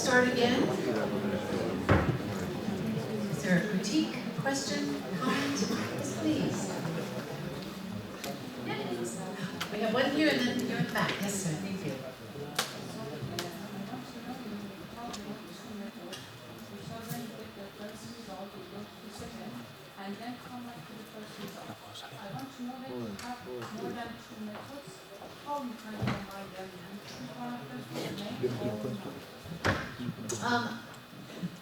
start again. Is there a critique, question, comment? Yes, please. Yes. We have one here and then you're in the back. Yes, sir. Thank you. And then come back to the first result. I want to know that you have more than 2 methods, how you can combine them and choose one of them for the main.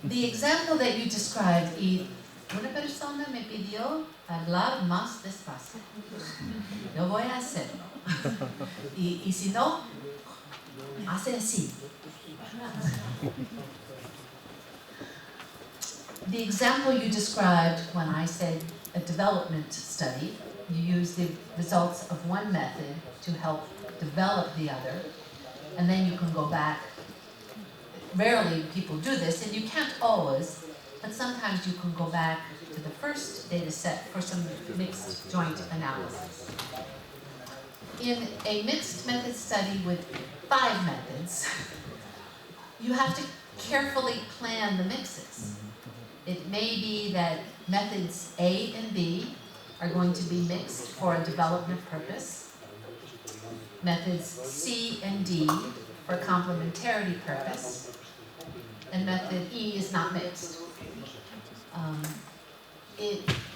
The example that you described, y una persona me pidió hablar más despacio. Yo voy a hacerlo. Y si no, hace así. The example you described when I said a development study, you use the results of one method to help develop the other, and then you can go back. Rarely people do this, and you can't always, but sometimes you can go back to the first data set for some mixed joint analysis. In a mixed method study with 5 methods, you have to carefully plan the mixes. It may be that methods A and B are going to be mixed for a development purpose. Methods C and D for complementarity purpose. And method E is not mixed.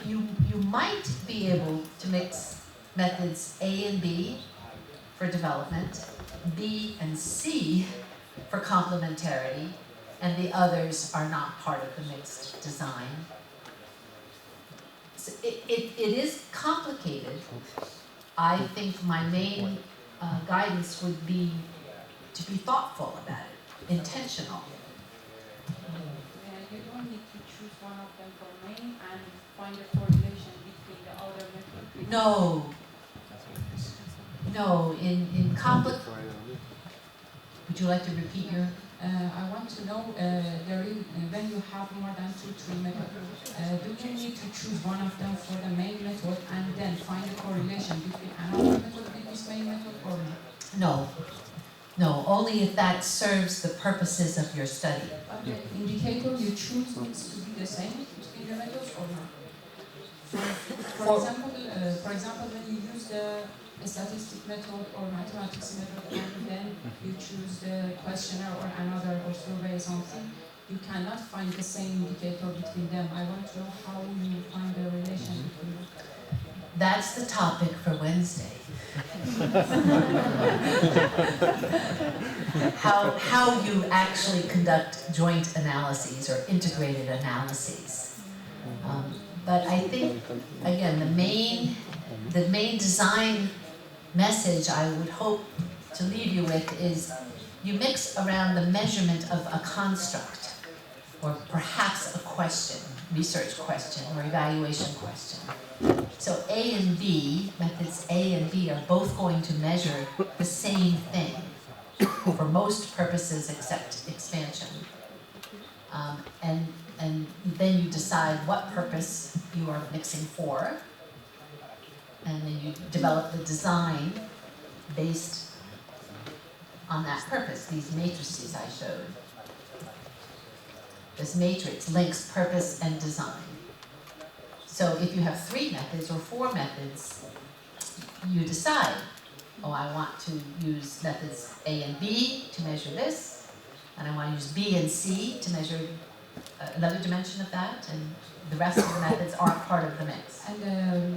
You might be able to mix methods A and B for development, B and C for complementarity, and the others are not part of the mixed design. So it is complicated. I think my main guidance would be to be thoughtful about it, intentional. You don't need to choose one of them for main and find a correlation between the other method. No. No, in complex. Would you like to repeat your? I want to know, when you have more than 2-3 methods, do you need to choose one of them for the main method and then find a correlation between another method with this main method or not? No. No, only if that serves the purposes of your study. But the indicator you choose needs to be the same between the methods or not? For example, when you use the statistic method or mathematics method and then you choose the questionnaire or another or survey or something, you cannot find the same indicator between them. I want to know how you find the relation between them. That's the topic for Wednesday. how you actually conduct joint analyses or integrated analyses. But I think, again, the main design message I would hope to leave you with is you mix around the measurement of a construct or perhaps a question, research question or evaluation question. So A and B, methods A and B are both going to measure the same thing for most purposes except expansion. And then you decide what purpose you are mixing for, and then you develop the design based on that purpose, these matrices I showed. This matrix links purpose and design. So if you have 3 methods or 4 methods, you decide, oh, I want to use methods A and B to measure this, and I want to use B and C to measure another dimension of that, and the rest of the methods aren't part of the mix. And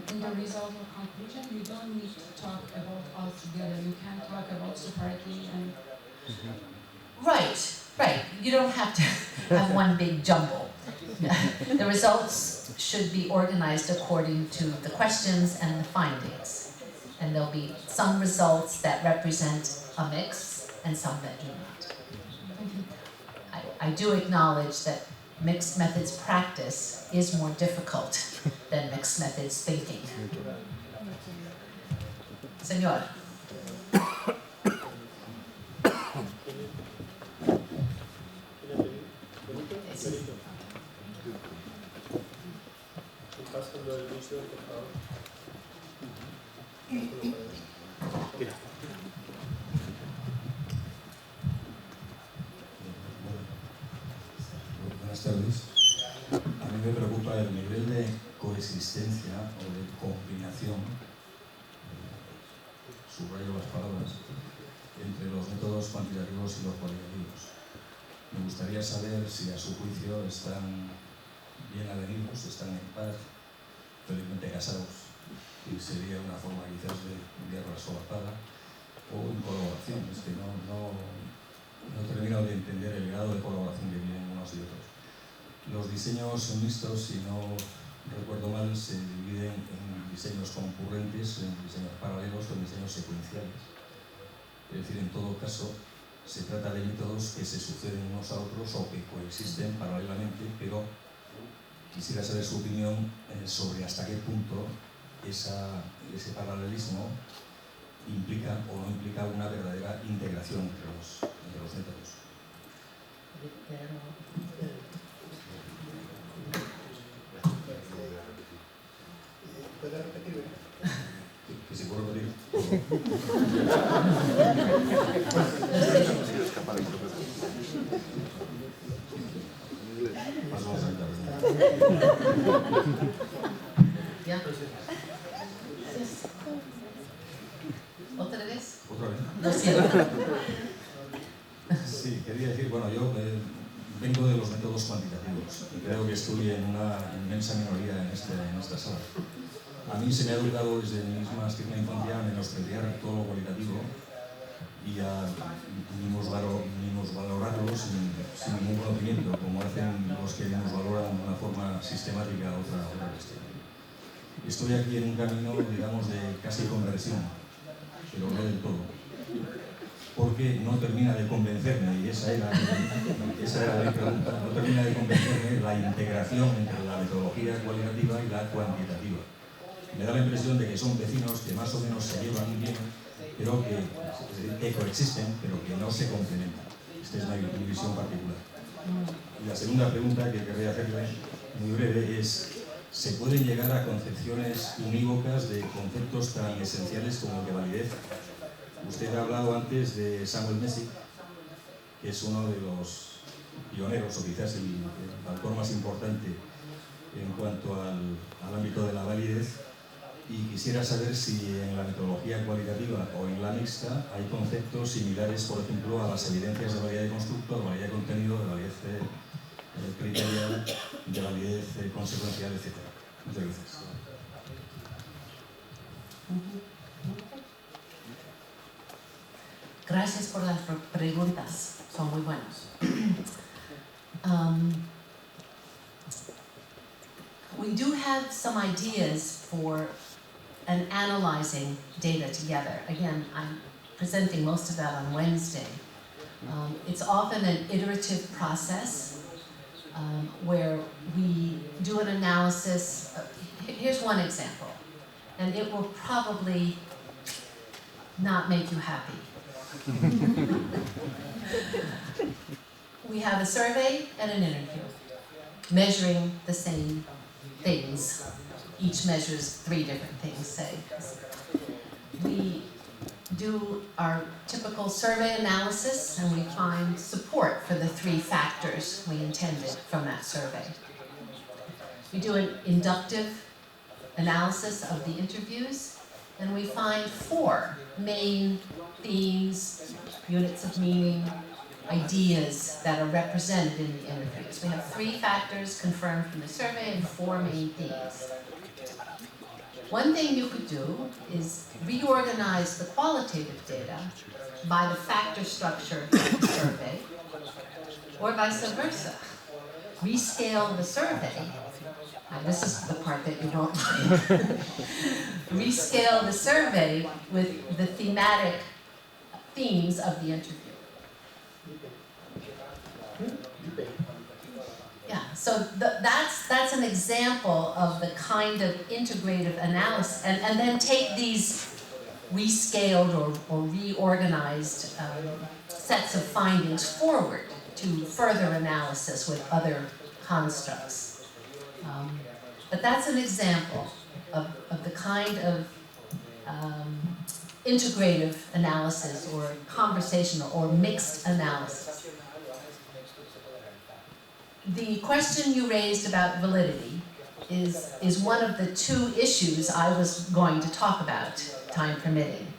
in the result or conclusion, you don't need to talk about all together. You can talk about separately and... Right. You don't have to have one big jumble. The results should be organized according to the questions and the findings. And there'll be some results that represent a mix and some that do not. I do acknowledge that mixed methods practice is more difficult than mixed methods thinking. Senor. subrayo las palabras, entre los métodos cuantitativos y los cualitativos. Me gustaría saber si a su juicio están bien avenidos, están en paz, felizmente casados, y sería una forma quizás de enviarla solapada, o en colaboración. Es que no termino de entender el grado de colaboración que tienen unos y otros. Los diseños mixtos, si no recuerdo mal, se dividen en diseños concurrentes, en diseños paralelos o en diseños secuenciales. Es decir, en todo caso, se trata de métodos que se suceden unos a otros o que coexisten paralelamente, pero quisiera saber su opinión sobre hasta qué punto ese paralelismo implica o no implica una verdadera integración entre los métodos. ¿Puede repetir? Que se puede repetir. Pasamos a la ¿Ya? ¿Otra vez? ¿Otra vez? Lo siento. Sí, quería decir, bueno, yo vengo de los métodos cuantitativos y creo que estoy en una inmensa minoría en esta sala. A mí se me ha educado desde mi misma tierna infancia a menospreciar todo lo cualitativo y a minusvalorarlo sin ningún conocimiento, como hacen los que minusvaloran de una forma sistemática otra cuestión. Estoy aquí en un camino, digamos, de casi conversión, pero no del todo, porque no termina de convencerme, y esa era mi pregunta, no termina de convencerme la integración entre la metodología cualitativa y la cuantitativa. Me da la impresión de que son vecinos que más o menos se llevan bien, pero que coexisten, pero que no se complementan. Esta es mi visión particular. Y la segunda pregunta que querría hacerle, muy breve, es: ¿se pueden llegar a concepciones unívocas de conceptos tan esenciales como el de validez? Usted ha hablado antes de Samuel Messick, que es uno de los pioneros, o quizás el autor más importante en cuanto al ámbito de la validez, y quisiera saber si en la metodología cualitativa o en la mixta hay conceptos similares, por ejemplo, a las evidencias de validez de constructo, de validez de contenido, de validez criterial, de validez consecuencial, etc. Muchas gracias. Gracias por las preguntas, son muy buenas. We do have some ideas for analyzing data together. Again, I'm presenting most of that on Wednesday. It's often an iterative process where we do an analysis. Here's one example, and it will probably not make you happy. We have a survey and an interview, measuring the same things. Each measures 3 different things, say. We do our typical survey analysis, and we find support for the 3 factors we intended from that survey. We do an inductive analysis of the interviews, and we find 4 main themes, units of meaning, ideas that are represented in the interviews. We have 3 factors confirmed from the survey and 4 main themes. One thing you could do is reorganize the qualitative data by the factor structure of the survey, or vice versa. Rescale the survey. Now, this is the part that you don't like. Rescale the survey with the thematic themes of the interview. Yeah, so that's an example of the kind of integrative analysis, and then take these rescaled or reorganized sets of findings forward to further analysis with other constructs. But that's an example of the kind of integrative analysis or conversational or mixed analysis. The question you raised about validity is one of the 2 issues I was going to talk about, time permitting.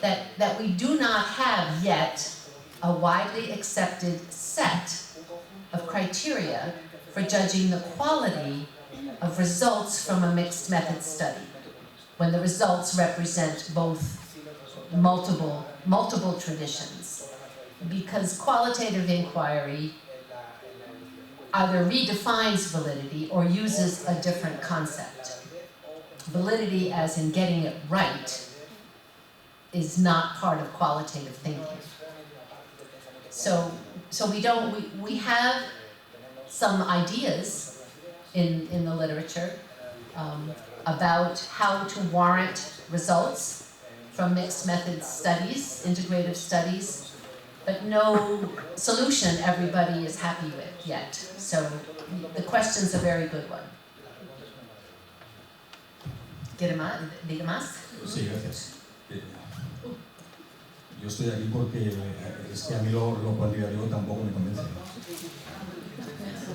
that we do not have yet a widely accepted set of criteria for judging the quality of results from a mixed method study, when the results represent both multiple traditions. Because qualitative inquiry either redefines validity or uses a different concept. Validity, as in getting it right, is not part of qualitative thinking. So we have some ideas in the literature about how to warrant results from mixed method studies, integrative studies, but no solution everybody is happy with yet. So the question's a very good one. ¿Diga más? Sí, gracias. Yo estoy aquí porque es que a mí lo cuantitativo tampoco me convence.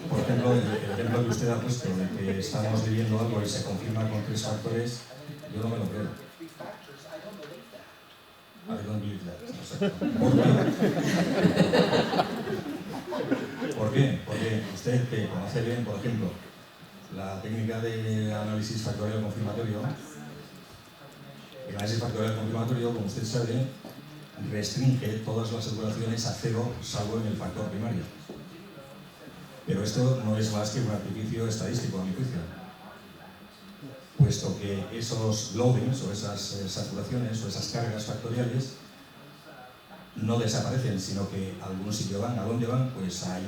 Por ejemplo, el ejemplo que usted ha puesto de que estamos viviendo algo y se confirma con 3 factores, yo no me lo creo. I don't believe that. ¿Por qué? Porque usted, que conoce bien, por ejemplo, la técnica de análisis factorial confirmatorio, el análisis factorial confirmatorio, como usted sabe, restringe todas las observaciones a 0, salvo en el factor primario. Pero esto no es más que un artificio estadístico, a mi juicio, puesto que esos loadings o esas saturaciones o esas cargas factoriales no desaparecen, sino que a algún sitio van. ¿A dónde van? Pues ahí.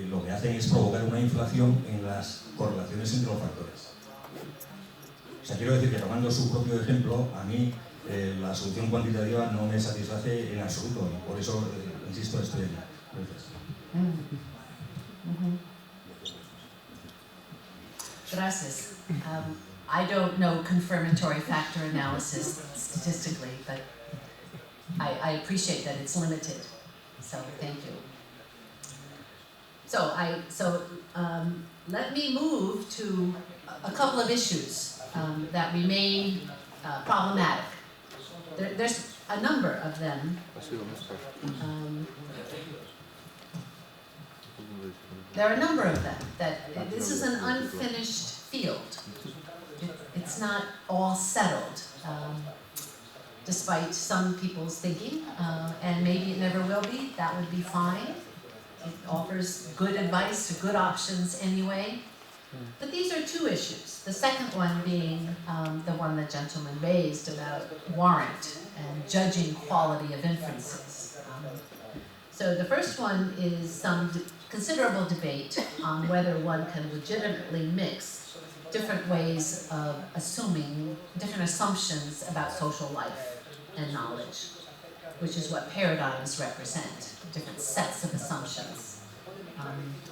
Lo que hacen es provocar una inflación en las correlaciones entre los factores. O sea, quiero decir que, tomando su propio ejemplo, a mí la solución cuantitativa no me satisface en absoluto, y por eso, insisto, estoy aquí. Gracias. I don't know confirmatory factor analysis statistically, but I appreciate that it's limited. So thank you. So let me move to a couple of issues that remain problematic. There's a number of them. There are a number of them that this is an unfinished field. It's not all settled, despite some people's thinking, and maybe it never will be. That would be fine. It offers good advice, good options anyway. But these are 2 issues. The second one being the one the gentleman raised about warrant and judging quality of inferences. So the first one is some considerable debate on whether one can legitimately mix different ways of assuming, different assumptions about social life and knowledge, which is what paradigms represent, different sets of assumptions.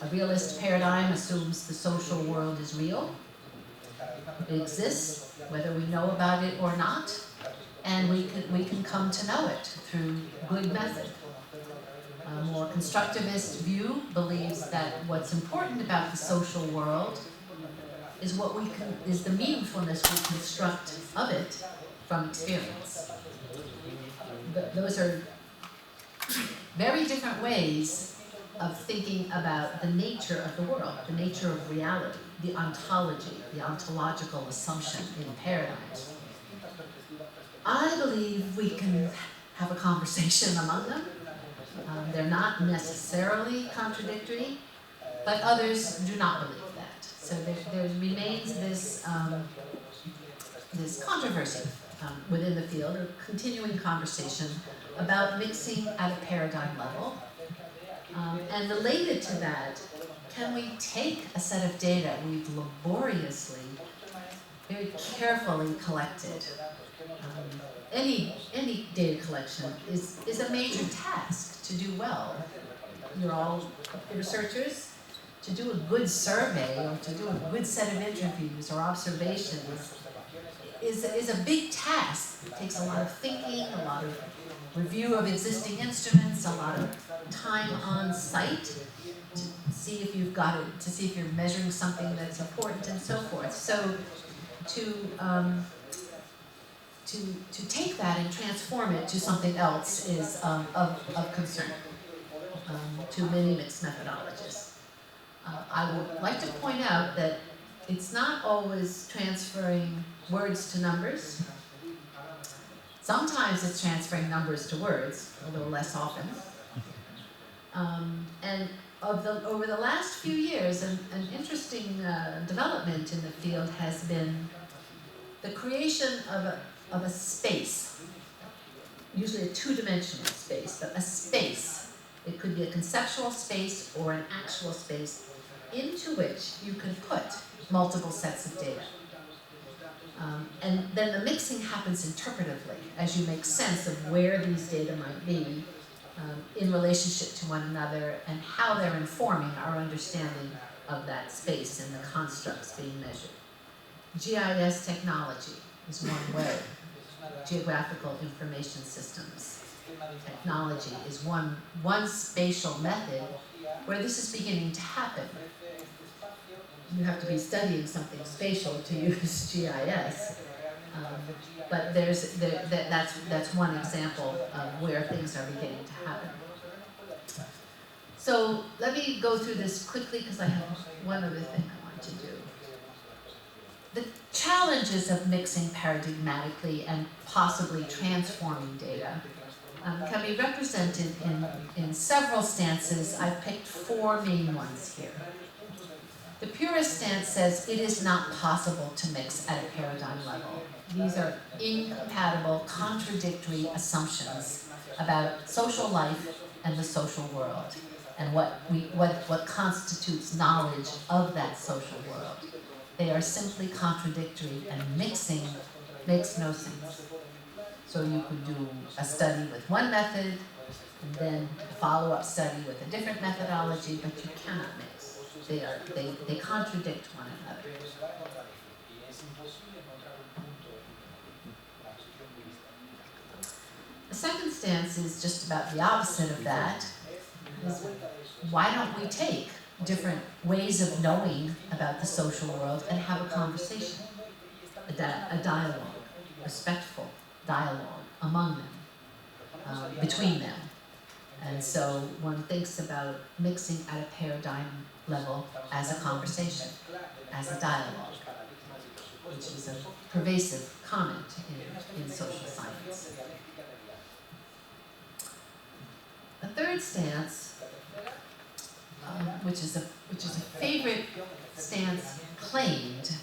A realist paradigm assumes the social world is real. It exists, whether we know about it or not, and we can come to know it through good method. A more constructivist view believes that what's important about the social world is is the meaningfulness we construct of it from experience. Those are very different ways of thinking about the nature of the world, the nature of reality, the ontology, the ontological assumption in paradigms. I believe we can have a conversation among them. They're not necessarily contradictory, but others do not believe that. So there remains this controversy within the field, a continuing conversation about mixing at a paradigm level. And related to that, can we take a set of data we've laboriously, very carefully collected? Any data collection is a major task to do well. You're all researchers. To do a good survey or to do a good set of interviews or observations is a big task. It takes a lot of thinking, a lot of review of existing instruments, a lot of time on site to see if you've got it, to see if you're measuring something that's important and so forth. So to to take that and transform it to something else is of concern to many mixed methodologists. I would like to point out that it's not always transferring words to numbers. Sometimes it's transferring numbers to words, although less often. And over the last few years, an interesting development in the field has been the creation of a space, usually a two-dimensional space, but a space. It could be a conceptual space or an actual space into which you can put multiple sets of data. And then the mixing happens interpretively as you make sense of where these data might be in relationship to one another and how they're informing our understanding of that space and the constructs being measured. GIS technology is one way. Geographical information systems technology is one spatial method where this is beginning to happen. You have to be studying something spatial to use GIS, but that's one example of where things are beginning to happen. So let me go through this quickly because I have one other thing I want to do. The challenges of mixing paradigmatically and possibly transforming data can be represented in several stances. I've picked four main ones here. The purist stance says it is not possible to mix at a paradigm level. These are incompatible, contradictory assumptions about social life and the social world, and what constitutes knowledge of that social world. They are simply contradictory, and mixing makes no sense. So you could do a study with one method, and then a follow-up study with a different methodology, but you cannot mix. They contradict one another. The second stance is just about the opposite of that. Is why don't we take different ways of knowing about the social world and have a conversation, a dialogue, respectful dialogue among them, between them. And so one thinks about mixing at a paradigm level as a conversation, as a dialogue, which is a pervasive comment in social science. A third stance, which is a favorite stance claimed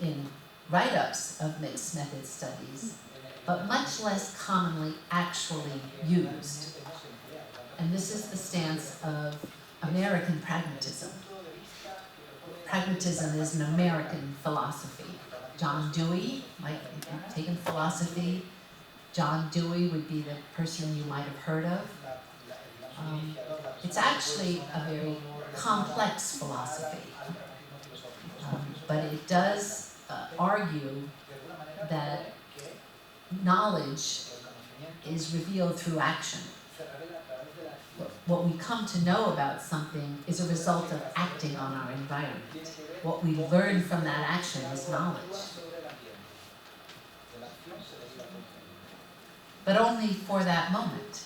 in write-ups of mixed method studies, but much less commonly actually used. And this is the stance of American pragmatism. Pragmatism is an American philosophy. John Dewey, if you've taken philosophy, John Dewey would be the person you might have heard of. It's actually a very complex philosophy, but it does argue that knowledge is revealed through action. What we come to know about something is a result of acting on our environment. What we learn from that action is knowledge. But only for that moment.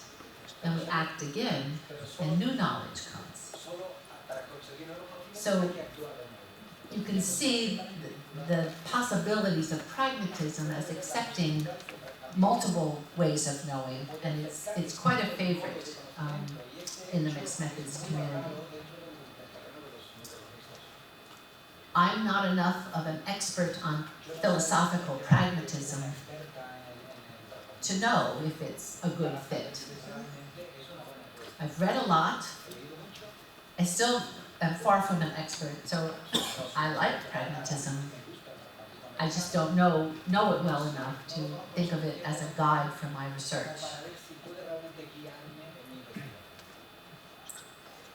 Then we act again, and new knowledge comes. So you can see the possibilities of pragmatism as accepting multiple ways of knowing, and it's quite a favorite in the mixed methods community. I'm not enough of an expert on philosophical pragmatism to know if it's a good fit. I've read a lot. I still am far from an expert, so I like pragmatism. I just don't know it well enough to think of it as a guide for my research.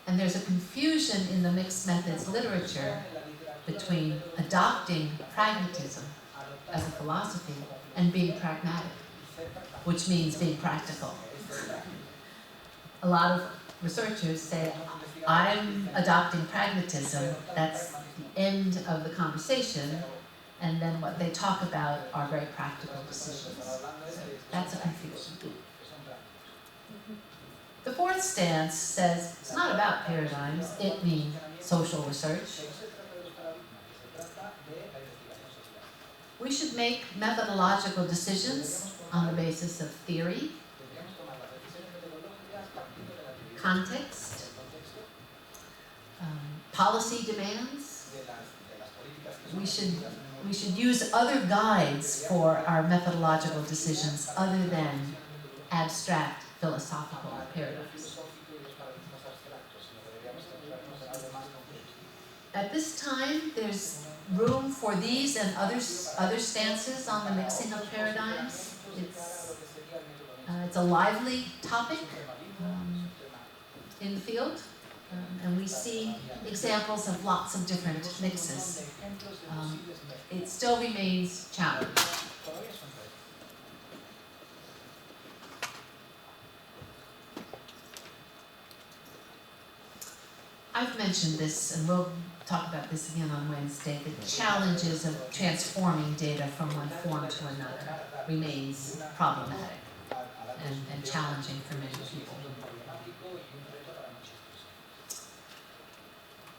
And there's a confusion in the mixed methods literature between adopting pragmatism as a philosophy and being pragmatic, which means being practical. A lot of researchers say, I'm adopting pragmatism, that's the end of the conversation, and then what they talk about are very practical decisions. So that's a confusion. The fourth stance says it's not about paradigms, it means social research. We should make methodological decisions on the basis of theory, context, policy demands. We should use other guides for our methodological decisions other than abstract philosophical paradigms. At this time, there's room for these and other stances on the mixing of paradigms. It's a lively topic in the field, and we see examples of lots of different mixes. It still remains challenging. I've mentioned this, and we'll talk about this again on Wednesday. The challenges of transforming data from one form to another remains problematic and challenging for many people.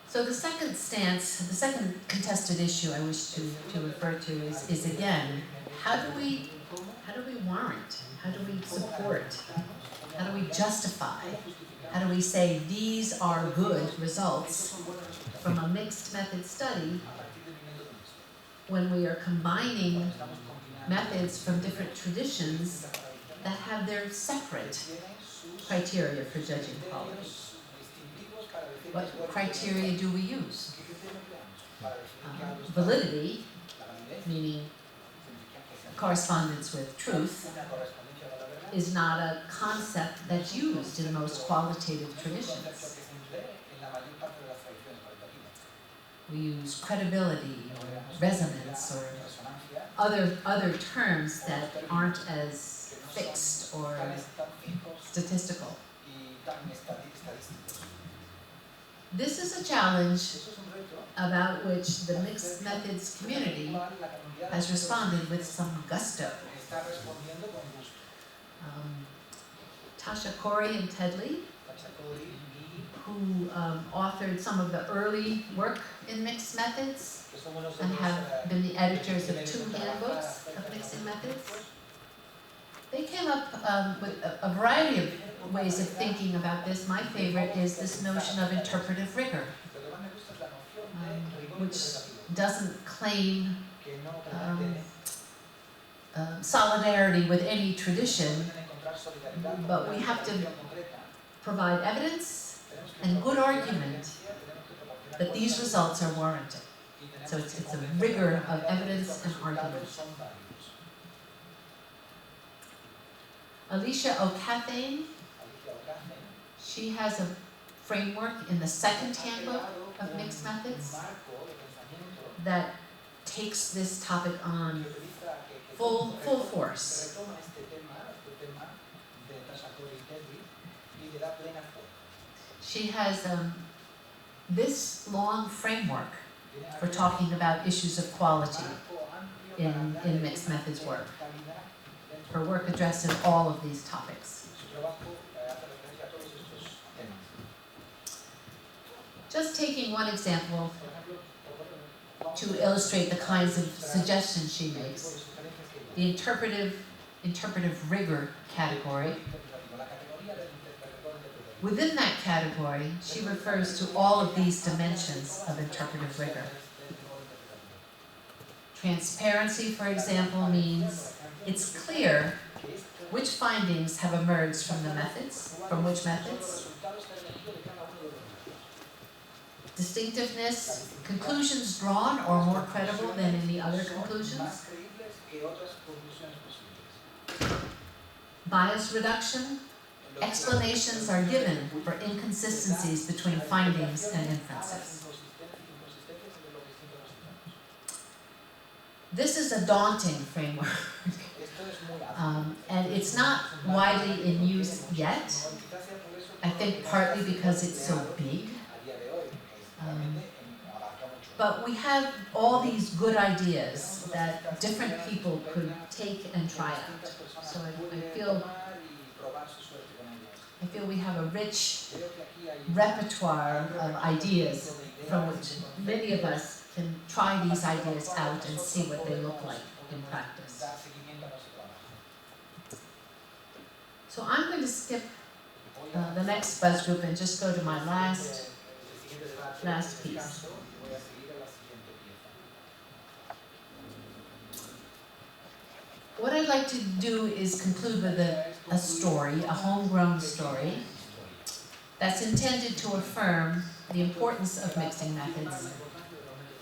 So the second stance, the second contested issue I wish to refer to is again, how do we warrant, how do we support, how do we justify, how do we say these are good results from a mixed method study when we are combining methods from different traditions that have their separate criteria for judging quality? What criteria do we use? Validity, meaning correspondence with truth, is not a concept that's used in most qualitative traditions. We use credibility or resonance or other terms that aren't as fixed or statistical. This is a challenge about which the mixed methods community has responded with some gusto. Tasha Corey and Ted Lee, who authored some of the early work in mixed methods and have been the editors of 2 handbooks of mixing methods. They came up with a variety of ways of thinking about this. My favorite is this notion of interpretive rigor, which doesn't claim solidarity with any tradition, but we have to provide evidence and good argument that these results are warranted. So it's a rigor of evidence and argument. Alicia O'Cathane, she has a framework in the 2nd handbook of mixed methods that takes this topic on full force. She has this long framework for talking about issues of quality in mixed methods work. Her work addresses all of these topics. Just taking one example to illustrate the kinds of suggestions she makes, the interpretive rigor category. Within that category, she refers to all of these dimensions of interpretive rigor. Transparency, for example, means it's clear which findings have emerged from the methods, from which methods. Distinctiveness, conclusions drawn are more credible than any other conclusions. Bias reduction, explanations are given for inconsistencies between findings and inferences. This is a daunting framework, and it's not widely in use yet. I think partly because it's so big. But we have all these good ideas that different people could take and try out. So I feel we have a rich repertoire of ideas from which many of us can try these ideas out and see what they look like in practice. So I'm going to skip the next buzz group and just go to my last piece. What I'd like to do is conclude with a story, a homegrown story, that's intended to affirm the importance of mixing methods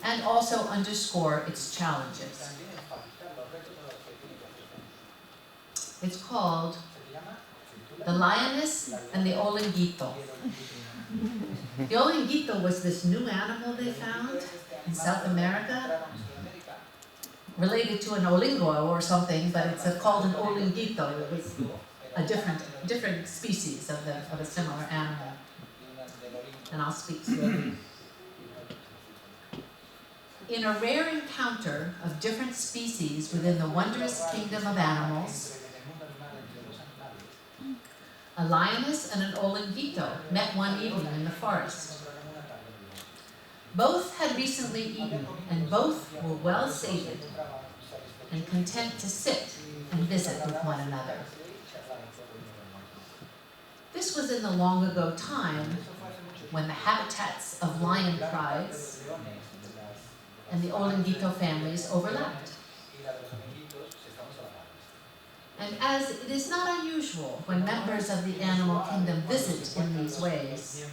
and also underscore its challenges. It's called The Lioness and the Olinguito. The Olinguito was this new animal they found in South America, related to an olingo or something, but it's called an olinguito. It was a different species of a similar animal. And I'll speak slowly. In a rare encounter of different species within the wondrous kingdom of animals, a lioness and an olinguito met one evening in the forest. Both had recently eaten, and both were well sated and content to sit and visit with one another. This was in the long ago time when the habitats of lion prides and the olinguito families overlapped. And as it is not unusual when members of the animal kingdom visit in these ways,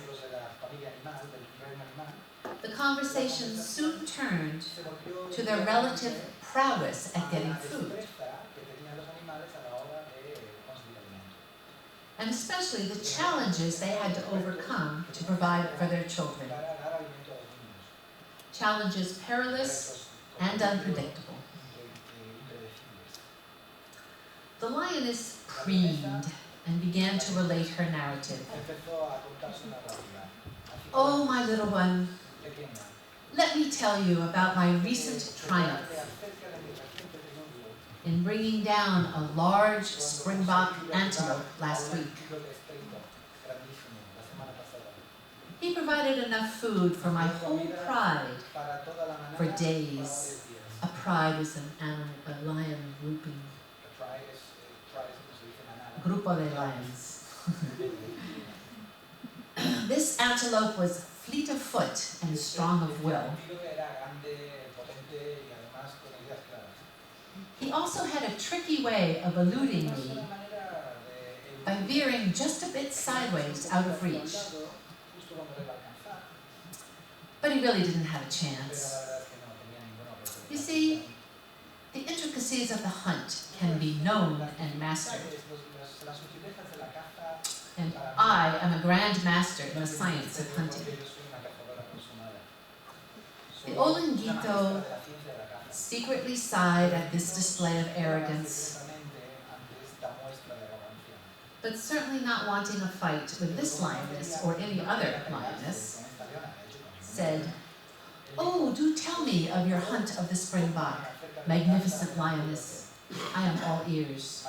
the conversation soon turned to their relative prowess at getting food, and especially the challenges they had to overcome to provide for their children. Challenges perilous and unpredictable. The lioness preened and began to relate her narrative. "Oh, my little one, let me tell you about my recent triumph in bringing down a large springbok antelope last week. He provided enough food for my whole pride for days." A pride is a lion grouping. Grupo de lions. This antelope was fleet of foot and strong of will. He also had a tricky way of eluding me by veering just a bit sideways out of reach. But he really didn't have a chance. You see, the intricacies of the hunt can be known and mastered. And I am a grand master in the science of hunting. The olinguito secretly sighed at this display of arrogance, but certainly not wanting a fight with this lioness or any other lioness, said, "Oh, do tell me of your hunt of the springbok, magnificent lioness. I am all ears."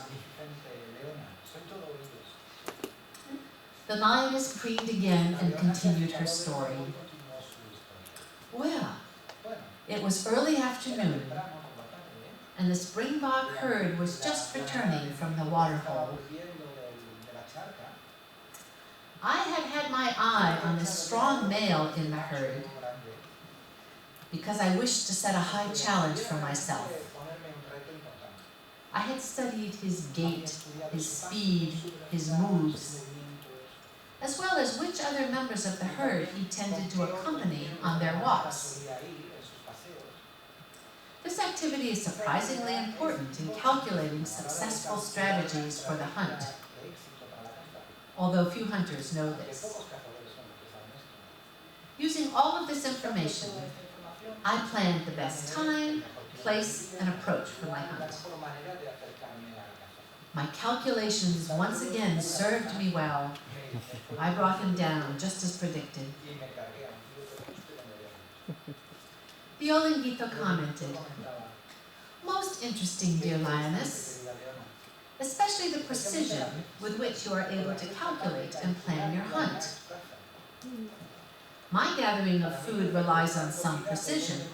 The lioness preened again and continued her story. "Well, it was early afternoon, and the springbok herd was just returning from the waterhole. I had had my eye on the strong male in the herd because I wished to set a high challenge for myself. I had studied his gait, his speed, his moves, as well as which other members of the herd he tended to accompany on their walks. This activity is surprisingly important in calculating successful strategies for the hunt, although few hunters know this. Using all of this information, I planned the best time, place, and approach for my hunt. My calculations once again served me well. I brought him down just as predicted. The Olinguito commented, "Most interesting, dear lioness, especially the precision with which you are able to calculate and plan your hunt. My gathering of food relies on some precision,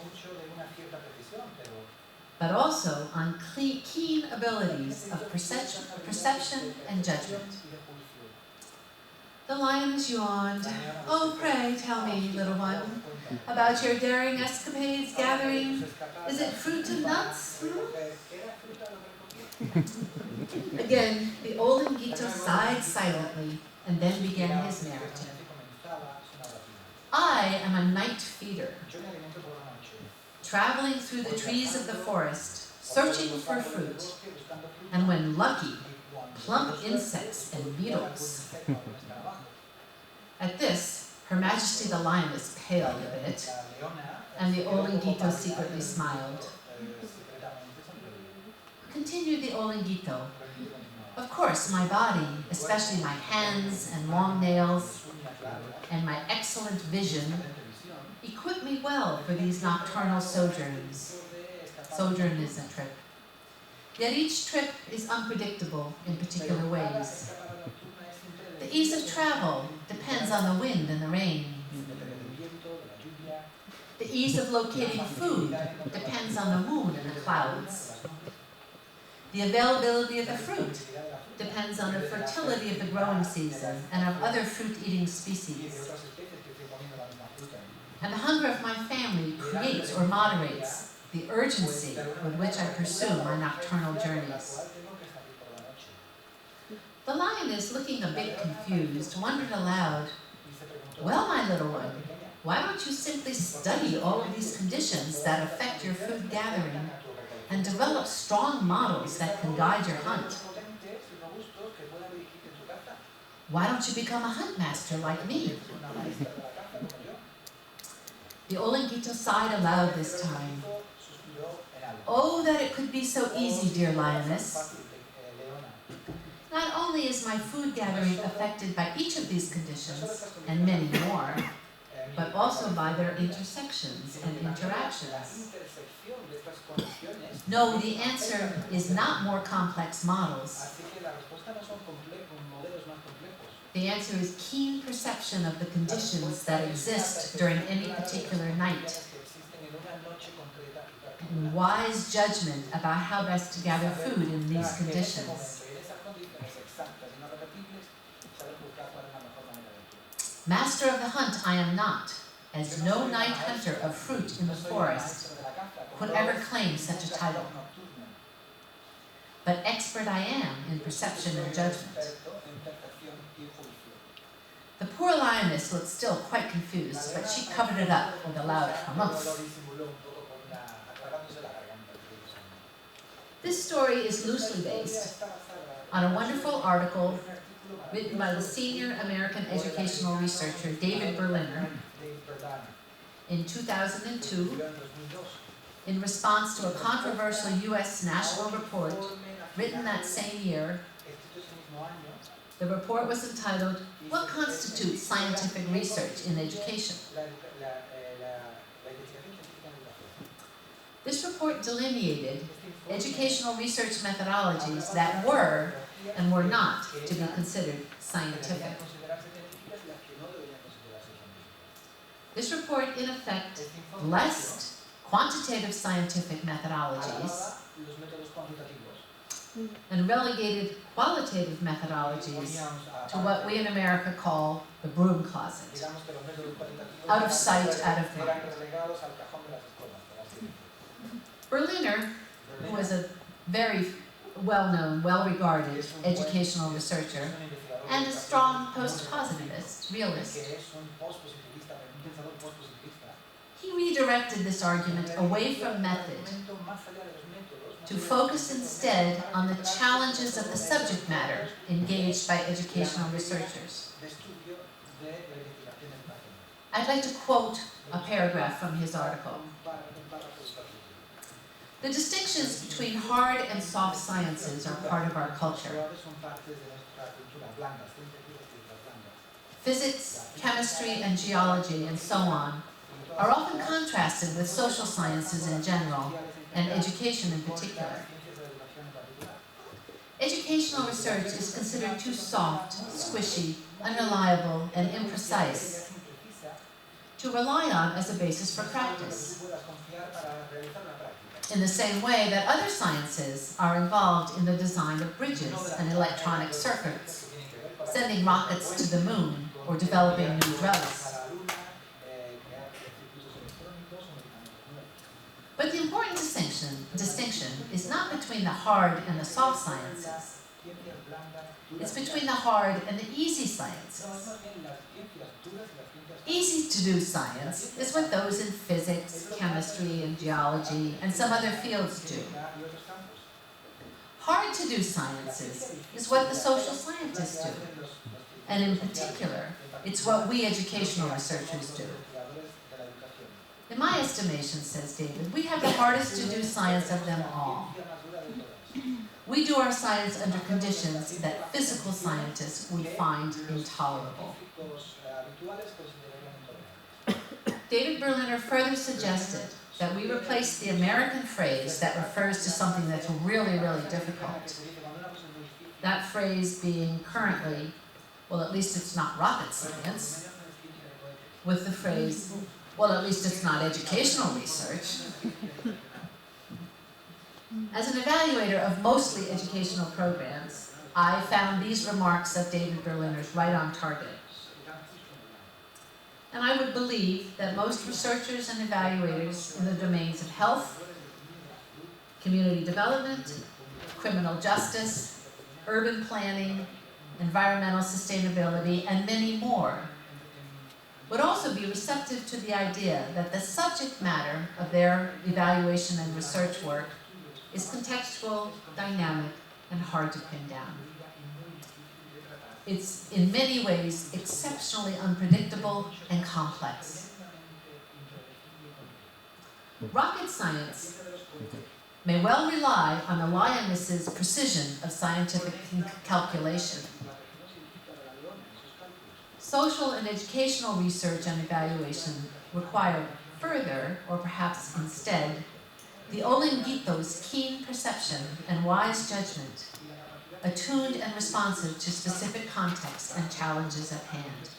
but also on keen abilities of perception and judgment." The lioness yawned. "Oh, pray tell me, little one, about your daring escapades gathering. Is it fruit and nuts? Again, the Olinguito sighed silently and then began his narrative. "I am a night feeder, traveling through the trees of the forest, searching for fruit, and when lucky, plump insects and beetles." At this, Her Majesty the Lioness paled a bit, and the Olinguito secretly smiled. Continued the Olinguito, "Of course, my body, especially my hands and long nails, and my excellent vision, equip me well for these nocturnal sojourns." Sojourn is a trip. "Yet each trip is unpredictable in particular ways. The ease of travel depends on the wind and the rain. The ease of locating food depends on the moon and the clouds. The availability of the fruit depends on the fertility of the growing season and of other fruit-eating species. And the hunger of my family creates or moderates the urgency with which I pursue my nocturnal journeys." The lioness, looking a bit confused, wondered aloud, "Well, my little one, why don't you simply study all of these conditions that affect your food gathering and develop strong models that can guide your hunt? Why don't you become a hunt master like me?" The Olinguito sighed aloud this time. "Oh, that it could be so easy, dear lioness. Not only is my food gathering affected by each of these conditions, and many more, but also by their intersections and interactions. No, the answer is not more complex models. The answer is keen perception of the conditions that exist during any particular night, and wise judgment about how best to gather food in these conditions. Master of the hunt I am not, as no night hunter of fruit in the forest could ever claim such a title. But expert I am in perception and judgment." The poor lioness looked still quite confused, but she covered it up with a loud humph. This story is loosely based on a wonderful article written by the senior American educational researcher David Berliner in 2002 in response to a controversial U.S. national report written that same year. The report was entitled, "What Constitutes Scientific Research in Education?" This report delineated educational research methodologies that were and were not to be considered scientific. This report, in effect, blessed quantitative scientific methodologies and relegated qualitative methodologies to what we in America call the broom closet. Out of sight, out of mind. Berliner, who was a very well-known, well-regarded educational researcher and a strong post-positivist, realist, he redirected this argument away from method to focus instead on the challenges of the subject matter engaged by educational researchers. I'd like to quote a paragraph from his article. "The distinctions between hard and soft sciences are part of our culture. Physics, chemistry, and geology, and so on, are often contrasted with social sciences in general and education in particular. Educational research is considered too soft, squishy, unreliable, and imprecise to rely on as a basis for practice. In the same way that other sciences are involved in the design of bridges and electronic circuits, sending rockets to the moon, or developing new drugs. But the important distinction is not between the hard and the soft sciences. It's between the hard and the easy sciences. Easy to do science is what those in physics, chemistry, and geology, and some other fields do. Hard to do sciences is what the social scientists do. And in particular, it's what we educational researchers do. In my estimation, says David, we have the hardest to do science of them all. We do our science under conditions that physical scientists would find intolerable. David Berliner further suggested that we replace the American phrase that refers to something that's really, really difficult. That phrase being currently, well, at least it's not rocket science, with the phrase, well, at least it's not educational research. As an evaluator of mostly educational programs, I found these remarks of David Berliner's right on target. And I would believe that most researchers and evaluators in the domains of health, community development, criminal justice, urban planning, environmental sustainability, and many more would also be receptive to the idea that the subject matter of their evaluation and research work is contextual, dynamic, and hard to pin down. It's in many ways exceptionally unpredictable and complex. Rocket science may well rely on the lioness's precision of scientific calculation. Social and educational research and evaluation require further, or perhaps instead, the Olinguito's keen perception and wise judgment, attuned and responsive to specific contexts and challenges at hand.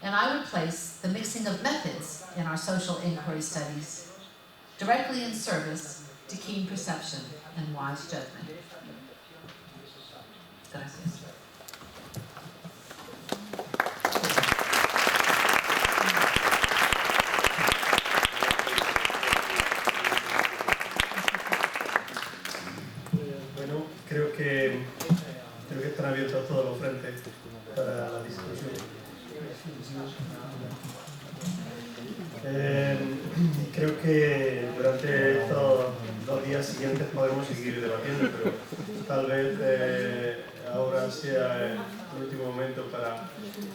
And I would place the mixing of methods in our social inquiry studies directly in service to keen perception and wise judgment. Gracias. Creo que están abiertos todos los frentes para la discusión. Creo que durante estos 2 días siguientes podemos seguir debatiendo, pero tal vez ahora sea el último momento para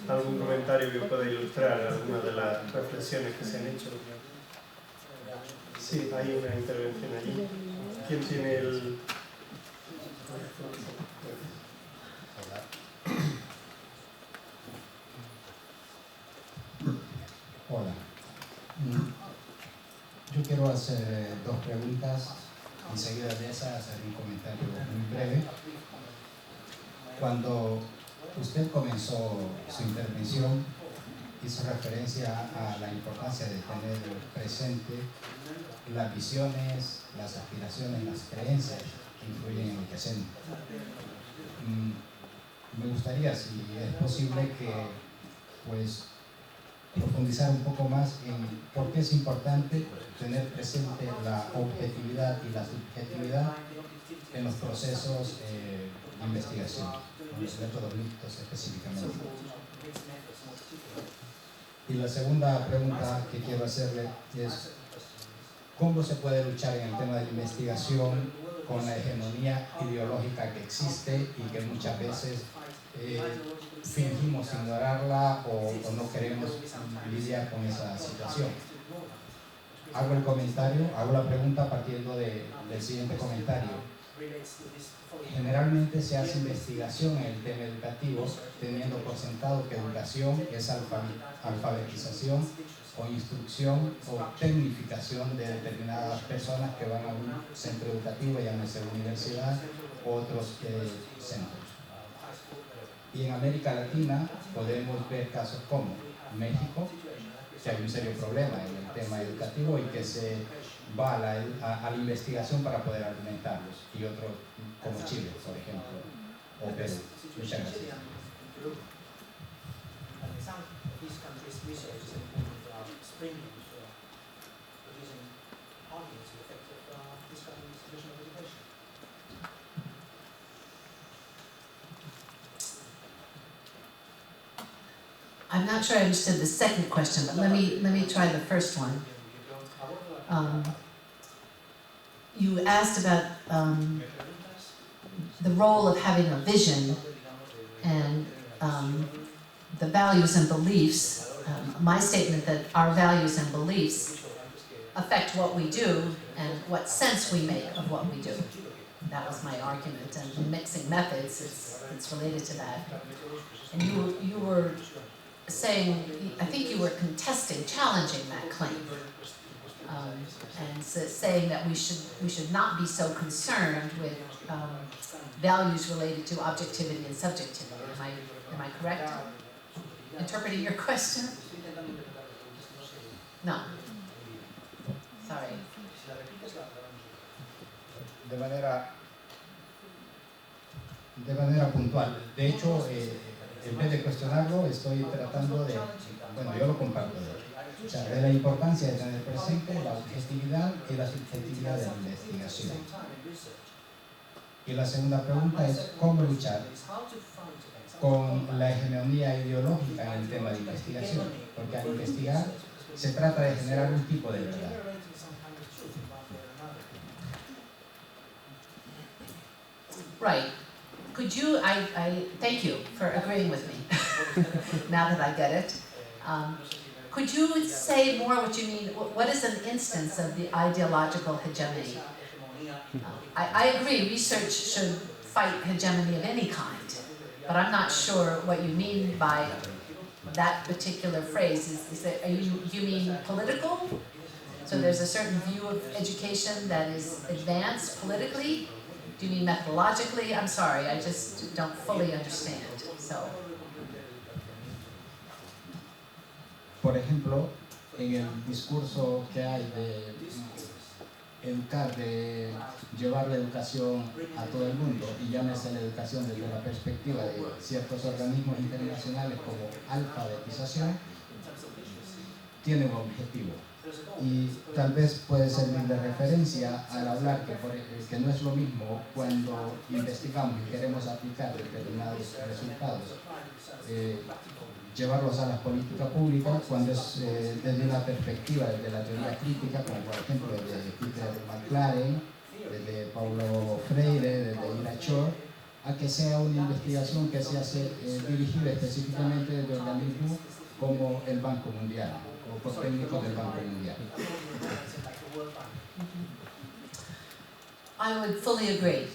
algún comentario que pueda ilustrar algunas de las reflexiones que se han hecho. Sí, hay una intervención allí. ¿Quién tiene el...? Hola. Yo quiero hacer 2 preguntas y seguidas de esa hacer un comentario muy breve. Cuando usted comenzó su intervención, hizo referencia a la importancia de tener presente las visiones, las aspiraciones, las creencias que influyen en lo que hacemos. Me gustaría, si es posible, que pues profundizar un poco más en por qué es importante tener presente la objetividad y la subjetividad en los procesos de investigación, en los métodos mixtos específicamente. Y la segunda pregunta que quiero hacerle es ¿cómo se puede luchar en el tema de la investigación con la hegemonía ideológica que existe y que muchas veces fingimos ignorarla o no queremos lidiar con esa situación? Hago la pregunta partiendo del siguiente comentario. Generalmente se hace investigación en el tema educativo teniendo por sentado que educación es alfabetización o instrucción o tecnificación de determinadas personas que van a un centro educativo, llámese universidad o otros centros. Y en América Latina podemos ver casos como México, que hay un serio problema en el tema educativo y que se va a la investigación para poder alimentarlos, y otros como Chile, por ejemplo, o Perú. Muchas gracias. I'm not sure I understood the second question, but let me try the first one. You asked about the role of having a vision and the values and beliefs. My statement that our values and beliefs affect what we do and what sense we make of what we do. That was my argument, and in mixing methods, it's related to that. And you were saying, I think you were contesting, challenging that claim, and saying that we should not be so concerned with values related to objectivity and subjectivity. Am I correct? Interpreting your question? No. Sorry. De manera puntual. De hecho, en vez de cuestionarlo, estoy tratando de, bueno, yo lo comparto, o sea, de la importancia de tener presente la objetividad y la subjetividad de la investigación. Y la segunda pregunta es cómo luchar con la hegemonía ideológica en el tema de investigación, porque al investigar se trata de generar un tipo de verdad. Right. Could you, I thank you for agreeing with me, now that I get it. Could you say more what you mean? What is an instance of the ideological hegemony? I agree, research should fight hegemony of any kind, but I'm not sure what you mean by that particular phrase. Do you mean political? So there's a certain view of education that is advanced politically? Do you mean methodologically? I'm sorry, I just don't fully understand. So. Por ejemplo, en el discurso que hay de educar, de llevar la educación a todo el mundo, y llámese la educación desde la perspectiva de ciertos organismos internacionales como alfabetización, tiene un objetivo. Y tal vez puede servir de referencia al hablar que no es lo mismo cuando investigamos y queremos aplicar determinados resultados, llevarlos a la política pública cuando es desde una perspectiva, desde la teoría crítica, como por ejemplo desde Peter McLaren, desde Paulo Freire, desde Ira Shore, a que sea una investigación que se hace dirigida específicamente desde organismos como el Banco Mundial, o por técnicos del Banco Mundial. I would fully agree.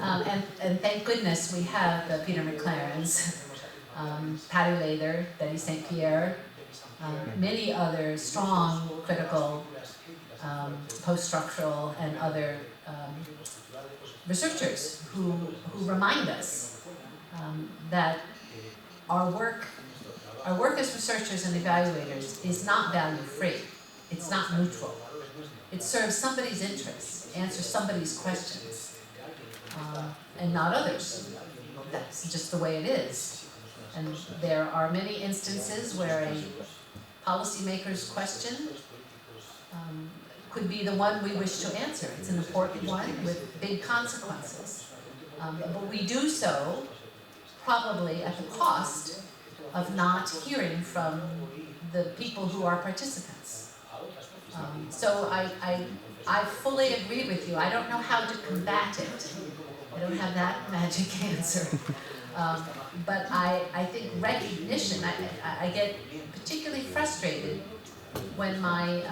And thank goodness we have the Peter McLarens, Patty Lather, Betty St. Pierre, many other strong, critical, post-structural and other researchers who remind us that our work as researchers and evaluators is not value-free. It's not neutral. It serves somebody's interests, answers somebody's questions, and not others. That's just the way it is. And there are many instances where a policymaker's question could be the one we wish to answer. It's an important one with big consequences. But we do so probably at the cost of not hearing from the people who are participants. So I fully agree with you. I don't know how to combat it. I don't have that magic answer. But I think recognition, I get particularly frustrated when my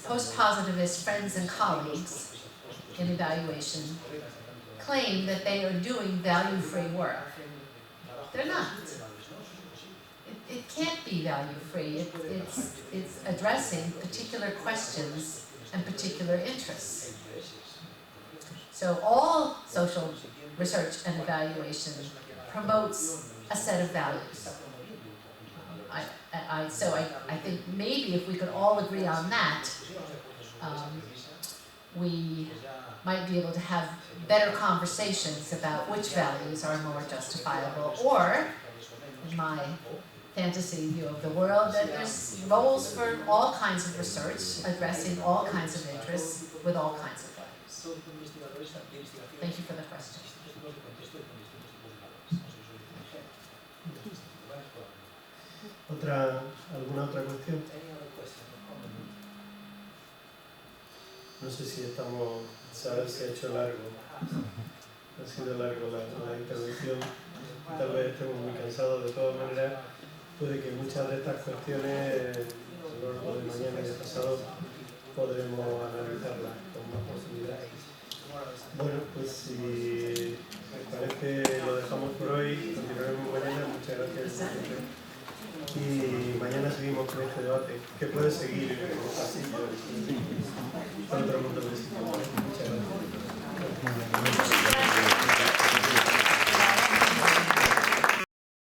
post-positivist friends and colleagues in evaluation claim that they are doing value-free work. They're not. It can't be value-free. It's addressing particular questions and particular interests. So all social research and evaluation promotes a set of values. So I think maybe if we could all agree on that, we might be able to have better conversations about which values are more justifiable, or, in my fantasy view of the world, that there's roles for all kinds of research, addressing all kinds of interests with all kinds of values. Thank you for the question. ¿Alguna otra cuestión? No sé si estamos, saber si ha hecho largo, ha sido largo la intervención, tal vez estemos muy cansados. De todas maneras, puede que muchas de estas cuestiones, a lo largo de mañana y de pasado, podremos analizarlas con más profundidad. Bueno, pues si les parece, lo dejamos por hoy, continuaremos mañana. Muchas gracias. Y mañana seguimos con este debate, que puede seguir en el pasillo, con otro montón de sitios. Muchas gracias.